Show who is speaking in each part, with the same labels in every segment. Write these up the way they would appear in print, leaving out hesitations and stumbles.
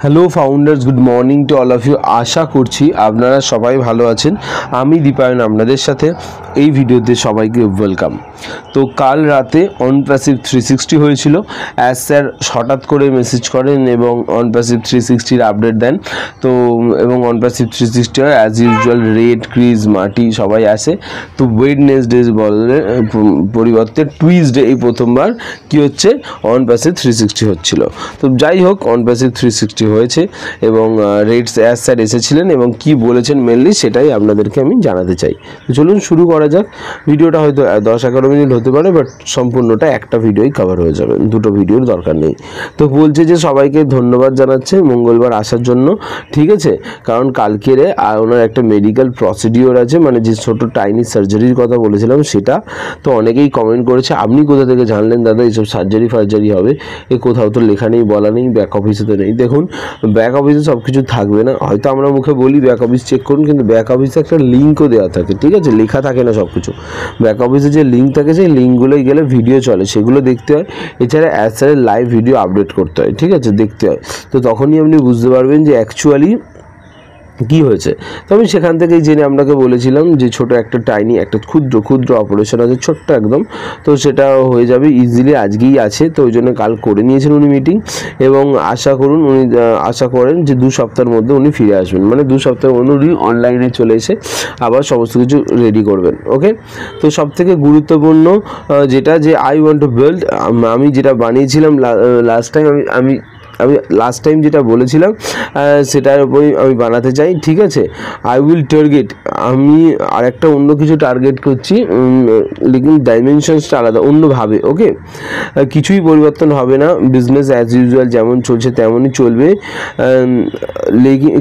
Speaker 1: Hello founders, good morning to all of you. আশা করছি আপনারা সবাই ভালো আছেন। আমি দীপায়ন আপনাদের সাথে এই ভিডিওতে সবাইকে ওয়েলকাম। তো কাল রাতে অনপ্যাসিভ 360 হয়েছিল। অ্যাজ স্যার হঠাৎ করে মেসেজ করেন এবং অনপ্যাসিভ 360-র আপডেট দেন। তো এবং অনপ্যাসিভ 360 হয় অ্যাজ ইউজুয়াল রেড, ক্রিজ, মাটি সবাই আসে। তো ওয়েডনেসডে বলে পরিবর্তে টুইসডে এই প্রথমবার কি হচ্ছে অনপ্যাসিভ 360 হচ্ছিল। তো যাই হোক, অনপ্যাসিভ 360 হয়েছে এবং রেটস অ্যাজ স্যার এসেছিলেন এবং কি বলেছেন মেনলি সেটাই আপনাদেরকে আমি জানাতে চাই। তো চলুন শুরু করা যাক। ভিডিওটা হয়তো 10-11 মিনিট হতে পারে, বাট সম্পূর্ণটা একটা ভিডিওই কভার হয়ে যাবে, দুটো ভিডিওর দরকার নেই। তো বলছে যে সবাইকে ধন্যবাদ জানাচ্ছে মঙ্গলবার আসার জন্য, ঠিক আছে। কারণ কালকেরে ওনার একটা মেডিকেল প্রসিডিওর আছে, মানে যে ছোটো টাইনি সার্জারির কথা বলেছিলাম সেটা। তো অনেকেই কমেন্ট করেছে আপনি কোথা থেকে জানলেন দাদা এইসব সার্জারি হবে, এ কোথাও তো লেখা নেই, বলা নেই, ব্যাক অফিসে তো নেই। দেখুন, ব্যাক অফিসে সব কিছু থাকবে না, হয়তো আমরা মুখে বলি ব্যাক অফিস চেক করুন, কিন্তু ব্যাক অফিসে একটা লিঙ্কও দেওয়া থাকে, ঠিক আছে, লেখা থাকে না সব কিছু। ব্যাক অফিসে যে লিঙ্ক থাকে সেই লিঙ্কগুলোই গেলে ভিডিও চলে, সেগুলো দেখতে হয়। এছাড়া অ্যাজ স্যারের লাইভ ভিডিও আপডেট করতে হয়, ঠিক আছে, দেখতে হয়। তো তখনই আপনি বুঝতে পারবেন যে অ্যাকচুয়ালি কি হয়েছে। তো আমি সেখান থেকেই জেনে আপনাকে বলেছিলাম যে ছোটো একটা টাইনি একটা ক্ষুদ্র অপারেশন আছে, ছোট্ট একদম। তো সেটা হয়ে যাবে ইজিলি, আজকেই আছে। তো ওই জন্য কাল করে নিয়েছেন উনি মিটিং, এবং উনি আশা করেন যে 2 সপ্তাহের মধ্যে উনি ফিরে আসবেন, মানে 2 সপ্তাহের মধ্যে উনি অনলাইনে চলে এসে আবার সমস্ত কিছু রেডি করবেন। ওকে। তো সবথেকে গুরুত্বপূর্ণ যেটা যে আই ওয়ান্ট টু বিল্ড, আমি যেটা বানিয়েছিলাম লাস্ট টাইম, আমি লাস্ট টাইম যেটা বলেছিলাম সেটার উপরই আমি বানাতে চাই, ঠিক আছে। আই উইল টার্গেট, আমি আরেকটা অন্য কিছু টার্গেট করছি, লেকিন ডাইমেনশনসটা আলাদা, অন্যভাবে। ওকে, কিছুই পরিবর্তন হবে না, বিজনেস অ্যাজ ইউজুয়াল যেমন চলছে তেমনই চলবে।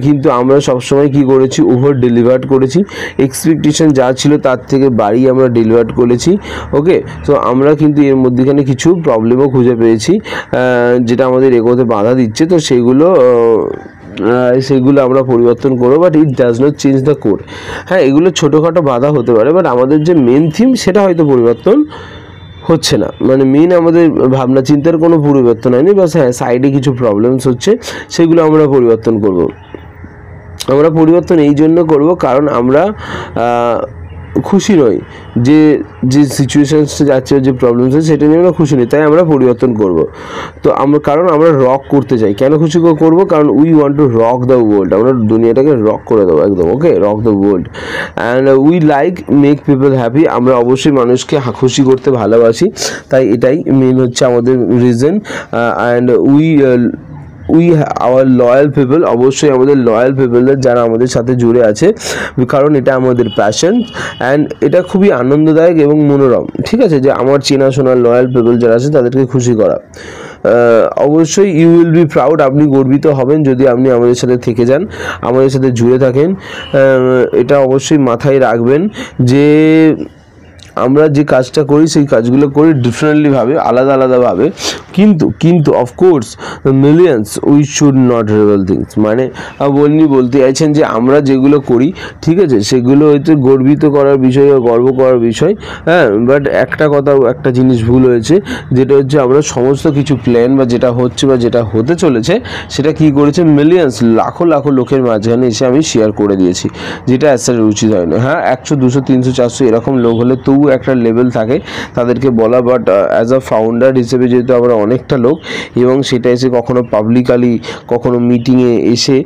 Speaker 1: কিন্তু আমরা সবসময় কি করেছি, ওভার ডেলিভার্ড করেছি, এক্সপেকটেশন যা ছিল তার থেকে বাড়িয়ে আমরা ডেলিভার্ড করেছি। ওকে। তো আমরা কিন্তু এর মধ্যেখানে কিছু প্রবলেমও খুঁজে পেয়েছি যেটা আমাদের এগোতে বাধা দিচ্ছে। তো সেগুলো আমরা পরিবর্তন করবো, but it does not change the core. হ্যাঁ, এগুলো ছোটোখাটো বাধা হতে পারে, বাট আমাদের যে মেন থিম সেটা হয়তো পরিবর্তন হচ্ছে না, মানে মেন আমাদের ভাবনা চিন্তার কোনো পরিবর্তন হয়নি, বাস হ্যাঁ সাইডে কিছু প্রবলেমস হচ্ছে, সেগুলো আমরা পরিবর্তন করব। আমরা পরিবর্তন এই জন্য করব কারণ আমরা খুশি নই যে সিচুয়েশানসটা যাচ্ছে, যে প্রবলেমস আছে সেটা নিয়ে আমরা খুশি নই, তাই আমরা পরিবর্তন করব। তো কারণ আমরা রক করতে চাই। কেন খুশি করব? কারণ we want to rock the world, আমরা দুনিয়াটাকে রক করে দেবো একদম। Okay, rock the world and we like make people happy, আমরা অবশ্যই মানুষকে খুশি করতে ভালোবাসি, তাই এটাই মেন হচ্ছে আমাদের reason. And our loyal people, অবশ্যই আমাদের লয়াল পিপলদের যারা আমাদের সাথে জুড়ে আছে, কারণ এটা আমাদের প্যাশন অ্যান্ড এটা খুবই আনন্দদায়ক এবং মনোরম, ঠিক আছে, যে আমার চেনাশোনার লয়াল পিপল যারা আছে তাদেরকে খুশি করা। অবশ্যই ইউ উইল বি প্রাউড, আপনি গর্বিত হবেন যদি আপনি আমাদের সাথে থেকে যান, আমাদের সাথে জুড়ে থাকেন। এটা অবশ্যই মাথায় রাখবেন যে আমরা যে কাজটা করি সেই কাজগুলো করি ডিফারেন্টলিভাবে, আলাদাভাবে, কিন্তু of course millions we should not reveal things, মানে বলতে চাইছেন যে আমরা যেগুলো করি, ঠিক আছে, সেগুলো হয়তো গর্বিত করার বিষয় বা গর্ব করার বিষয়, হ্যাঁ, বাট একটা জিনিস ভুল হয়েছে, যেটা হচ্ছে আমরা সমস্ত কিছু প্ল্যান বা যেটা হচ্ছে বা যেটা হতে চলেছে সেটা কি করেছে মিলিয়ন্স লাখো লোকের মাঝখানে এসে আমি শেয়ার করে দিয়েছি, যেটা অ্যাসারের উচিত হয় না। হ্যাঁ, 100, 200, 300, 400 এরকম লোক হলে তবু একটা লেভেল থাকে তাদেরকে বলা, বাট অ্যাজ আ ফাউন্ডার হিসেবে যেহেতু আমরা অনেকটা লোক, এবং সেটা এসে কখনো পাবলিকালি কখনো মিটিংয়ে এসে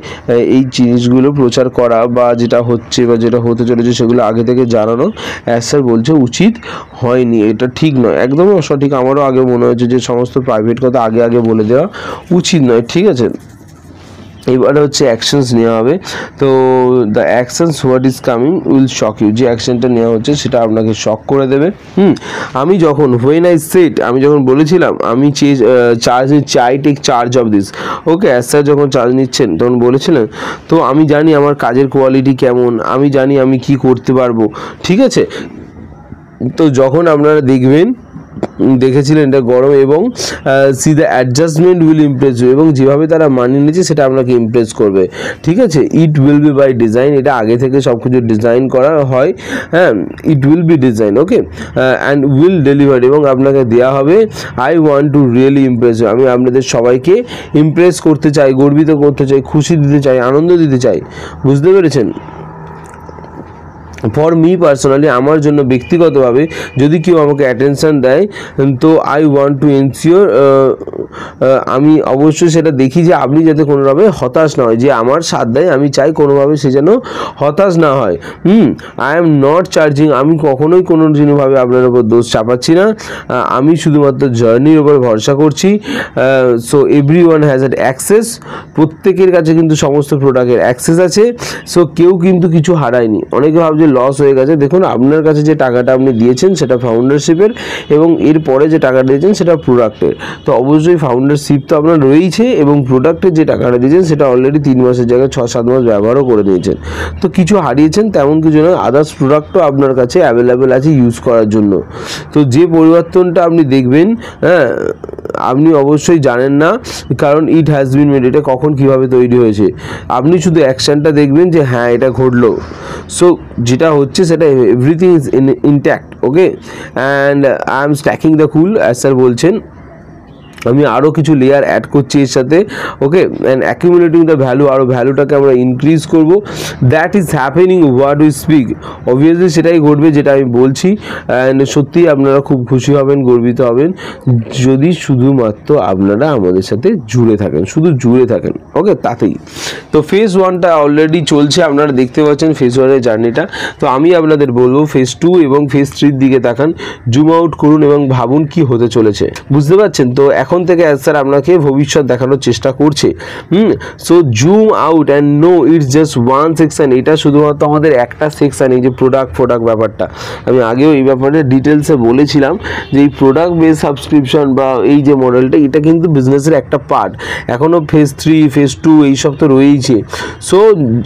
Speaker 1: এই জিনিসগুলো প্রচার করা বা যেটা হচ্ছে বা যেটা হতে চলেছে সেগুলো আগে থেকে জানানো অ্যাজ স্যার বলছে উচিত হয়নি, এটা ঠিক নয়, একদমই সঠিক। আমারও আগে মনে হয়েছে যে সমস্ত প্রাইভেট কথা আগে বলে দেওয়া উচিত নয়, ঠিক আছে। এবারে হচ্ছে অ্যাকশনস নেওয়া হবে। তো the actions what is coming will shock you, যে অ্যাকশনটা নেওয়া হচ্ছে সেটা আপনাকে শক করে দেবে। আমি যখন আমি যখন বলেছিলাম আমি take charge of this, okay, sir যখন চার্জ নিচ্ছেন তখন বলেছিলেন, তো আমি জানি আমার কাজের কোয়ালিটি কেমন, আমি জানি আমি কি করতে পারবো, ঠিক আছে। তো যখন আপনারা দেখবেন দেখেছিলেন এটা গরম, এবং see the adjustment will impress you, এবং যেভাবে তারা মানিয়ে নিয়েছে সেটা আপনাকে ইমপ্রেস করবে, ঠিক আছে। It will be by design, এটা আগে থেকে সব কিছু ডিজাইন করা হয়, হ্যাঁ, it will be design, okay, and will deliver, এবং আপনাকে দেওয়া হবে। I want to really impress you, আমি আপনাদের সবাইকে ইমপ্রেস করতে চাই, গর্বিত করতে চাই, খুশি দিতে চাই, আনন্দ দিতে চাই, বুঝতে পেরেছেন। ফর মি পার্সোনালি, আমার জন্য ব্যক্তিগতভাবে যদি কেউ আমাকে অ্যাটেনশান দেয়, তো আই ওয়ান্ট টু এনশিওর, আমি অবশ্যই সেটা দেখি যে আপনি যাতে কোনোভাবে হতাশ না হয়, যে আমার সাথ দেয় আমি চাই কোনোভাবে সে যেন হতাশ না হয়। আই এম নট চার্জিং, আমি কখনোই কোনো জিনিসভাবে আপনার উপর দোষ চাপাচ্ছি না, আমি শুধুমাত্র জার্নির উপর ভরসা করছি। So every one has at access, প্রত্যেকের কাছে কিন্তু সমস্ত প্রোডাক্টের অ্যাক্সেস আছে। সো কেউ কিন্তু কিছু হারায়নি। অনেকে ভাবছে লস হয়ে গেছে, দেখুন আপনার কাছে যে টাকাটা আপনি দিয়েছেন সেটা ফাউন্ডারশিপের, এবং এরপরে যে টাকা দিয়েছেন সেটা প্রোডাক্টের। তো অবশ্যই ফাউন্ডারশিপ তো আপনার রয়েছে, এবং প্রোডাক্টের যে টাকাটা দিয়েছেন সেটা অলরেডি 3 মাসের জায়গায় 6-7 মাস ব্যবহারও করে নিয়েছেন। তো কিছু হারিয়েছেন তেমন কিছু নয়, আদার্স প্রোডাক্টও আপনার কাছে অ্যাভেলেবেল আছে ইউজ করার জন্য। তো যে পরিবর্তনটা আপনি দেখবেন, হ্যাঁ, আপনি অবশ্যই জানেন না, কারণ ইট হ্যাজ বিন মেড, এটা কখন কীভাবে তৈরি হয়েছে, আপনি শুধু অ্যাকশানটা দেখবেন যে হ্যাঁ এটা ঘটলো। সো যেটা হচ্ছে সেটা everything is intact, okay, and I am stacking the cool, as sir বলছেন, আমি আরও কিছু লেয়ার অ্যাড করছি এর সাথে, ওকে, অ্যান্ড অ্যাকিউমুলেটিং দ্য ভ্যালু, আরও ভ্যালুটাকে আমরা ইনক্রিজ করব। That is happening what we speak, obviously সেটাই ঘটবে যেটা আমি বলছি, অ্যান্ড সত্যিই আপনারা খুব খুশি হবেন, গর্বিত হবেন, যদি শুধুমাত্র আপনারা আমাদের সাথে জুড়ে থাকেন, শুধু জুড়ে থাকেন, ওকে, তাতেই। তো ফেজ 1টা অলরেডি চলছে, আপনারা দেখতে পাচ্ছেন ফেজ 1-এর জার্নিটা। তো আমি আপনাদের বলবো ফেজ 2 এবং ফেজ 3-র দিকে তাকান, জুম আউট করুন এবং ভাবুন কি হতে চলেছে, বুঝতে পারছেন। তো এখন থেকে স্যার আপনাকে ভবিষ্যৎ দেখানোর চেষ্টা করছে। So zoom out and no it's just one section, এটা শুধুমাত্র আমাদের একটা সেকশন। এই যে প্রোডাক্ট ব্যাপারটা আমি আগেও এই ব্যাপারে ডিটেলসে বলেছিলাম, যে এই প্রোডাক্ট বেস সাবস্ক্রিপশন বা এই যে মডেলটা, এটা কিন্তু বিজনেসের একটা পার্ট। এখনও ফেজ 3, ফেজ 2 এইসব তো রয়েইছে। So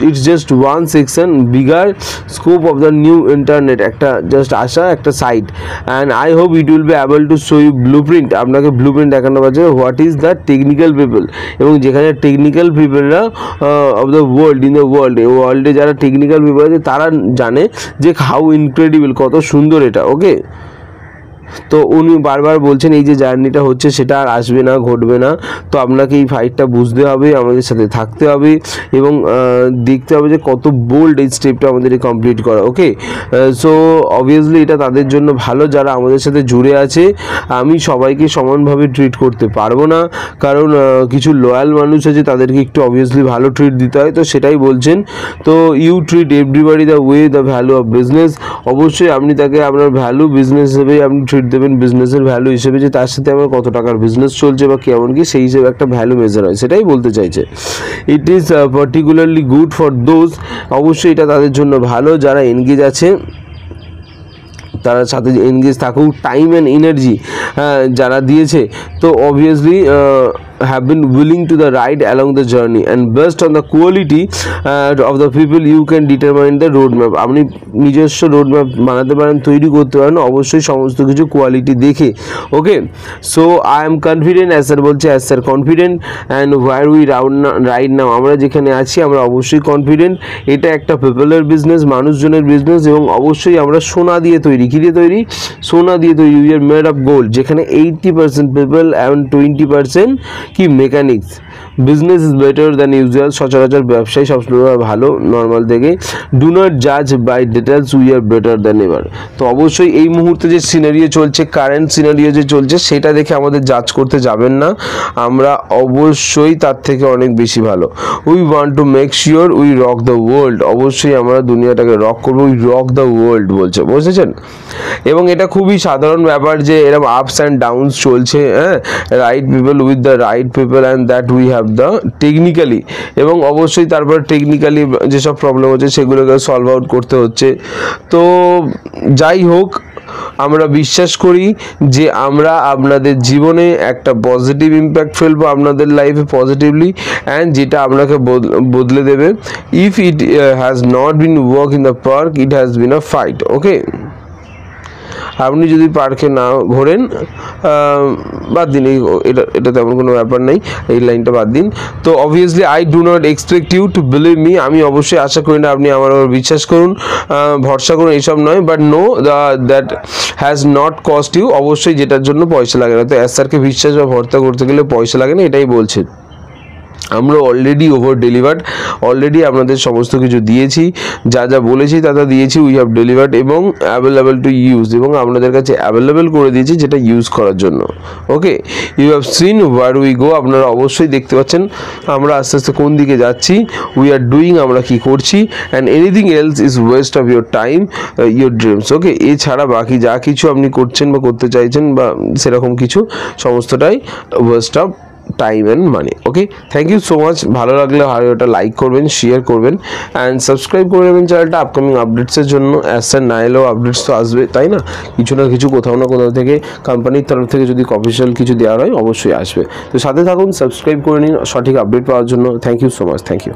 Speaker 1: it's just one section, bigger scope of the new internet, একটা জাস্ট আসা একটা site, and I hope it will be able to show you blueprint, আপনাকে ব্লু প্রিন্ট দেখানো পাচ্ছে what is the technical people, এবং যেখানে technical পিপলরা of the world, in the ওয়ার্ল্ডে যারা টেকনিক্যাল পিপল আছে তারা জানে যে হাউ ইনক্রেডিবল, কত সুন্দর এটা, ওকে। তো উনি বারবার বলছেন এই যে জার্নিটা হচ্ছে সেটা আর আসবে না, ঘটবে না। তো আপনাকে এই ফাইটটা বুঝতে হবে, আমাদের সাথে থাকতে হবে, এবং দেখতে হবে যে কত বোল্ড এই স্টেপটা আমাদের কমপ্লিট করা, ওকে। সো অবভিয়াসলি এটা তাদের জন্য ভালো যারা আমাদের সাথে জুড়ে আছে। আমি সবাইকে সমানভাবে ট্রিট করতে পারবো না, কারণ কিছু লয়াল মানুষ আছে, তাদেরকে একটু অবভিয়াসলি ভালো ট্রিট দিতে হয়। তো সেটাই বলছেন। তো you treat everybody the way the value of business, অবশ্যই আপনি তাকে আপনার ভ্যালু বিজনেস হিসেবেই আপনি ট্রিট দেবেন, বিজনেসের ভ্যালু হিসেবে, যে তার সাথে আমার কত টাকার বিজনেস চলছে বা কেমন কি, সেই হিসেবে একটা ভ্যালু মেজার হয়, সেটাই বলতে চাইছে। It is particularly good for those, অবশ্যই এটা তাদের জন্য ভালো যারা এনগেজ আছে, তার সাথে এনগেজ থাকুক, টাইম অ্যান্ড এনার্জি যারা দিয়েছে, তো obviously have been willing to the ride along the journey, and based on the quality of the people you can determine the road map, আপনি নিজস্ব রোড ম্যাপ বানাতে পারেন, তৈরি করতে পারেন, অবশ্যই সমস্ত কিছু কোয়ালিটি দেখে, okay. So I am confident, as sir বলছে, as sir confident, and where we ride now, আমরা যেখানে আছি আমরা অবশ্যই কনফিডেন্ট। এটা একটা পিপলের বিজনেস, মানুষজনের বিজনেস, এবং অবশ্যই আমরা সোনা দিয়ে তৈরি, কী দিয়ে তৈরি, সোনা দিয়ে তৈরি, we are made of gold, যেখানে 80% পিপল অ্যান্ড 20% কি mechanics. Business is better than usual, সচরাচর ব্যবসায়ী সবসময় ভালো নর্মাল থেকে। ডু নট জাজ by details, we are better than ever. তো অবশ্যই এই মুহূর্তে যে সিনারিও চলছে, কারেন্ট সিনারিও যে চলছে, সেটা দেখে আমাদের জাজ করতে যাবেন না, আমরা অবশ্যই তার থেকে অনেক বেশি ভালো। We want to make sure we rock the world, অবশ্যই আমরা দুনিয়াটাকে রক করবো, উই রক দ্য ওয়ার্ল্ড বলছে, বুঝেছেন। এবং এটা খুবই সাধারণ ব্যাপার যে এরকম আপস অ্যান্ড ডাউনস চলছে, হ্যাঁ, right people with the right people, and that we have the technically, এবং অবশ্যই তারপর টেকনিক্যালি যেসব প্রবলেম হচ্ছে সেগুলোকে সলভ আউট করতে হচ্ছে। তো যাই হোক, আমরা বিশ্বাস করি যে আমরা আপনাদের জীবনে একটা পজিটিভ ইম্প্যাক্ট ফেলবো, আপনাদের লাইফে পজিটিভলি, অ্যান্ড যেটা আপনাকে বদলে দেবে। If it has not been work in the park, it has been a fight, okay. আপনি যদি পার্কে না ঘোরেন বাদ দিন, এটা তেমন কোনো ব্যাপার নেই, এই লাইনটা বাদ দিন। তো obviously I do not expect you to believe me, আমি অবশ্যই আশা করি না আপনি আমার উপর বিশ্বাস করুন, ভরসা করুন, এইসব নয়, but no that has not cost you, অবশ্যই যেটার জন্য পয়সা লাগে না। তো স্যারকে বিশ্বাস বা ভরসা করতে গেলে পয়সা লাগে না, এটাই বলছে। আমরা অলরেডি ওভার ডেলিভার্ড, অলরেডি আপনাদের সমস্ত কিছু দিয়েছি, যা যা বলেছি তা দিয়েছি, উই হ্যাভ ডেলিভার্ড এবং অ্যাভেলেবেল টু ইউজ, এবং আপনাদের কাছে অ্যাভেলেবেল করে দিয়েছি যেটা ইউজ করার জন্য। Okay, you have seen where we go, আপনারা অবশ্যই দেখতে পাচ্ছেন আমরা আস্তে আস্তে কোন দিকে যাচ্ছি, উই আর ডুইং, আমরা কি করছি, and anything else is waste of your time, your dreams. Okay, এছাড়া বাকি যা কিছু আপনি করছেন বা করতে চাইছেন বা সেরকম কিছু, সমস্তটাই waste of time and money. Okay, thank you so much. ভালো লাগলে ভিডিওটা লাইক করবেন, শেয়ার করবেন অ্যান্ড সাবস্ক্রাইব করে নেবেন চ্যানেলটা আপকামিং আপডেটসের জন্য। স্যার না এলেও আপডেটস তো আসবে, তাই না? কিছু না কিছু কোথাও না কোথাও থেকে কোম্পানির তরফ থেকে যদি অফিসিয়াল কিছু দেওয়া হয় অবশ্যই আসবে। তো সাথে থাকুন, সাবস্ক্রাইব করে নিন সঠিক আপডেট পাওয়ার জন্য। Thank you so much, thank you.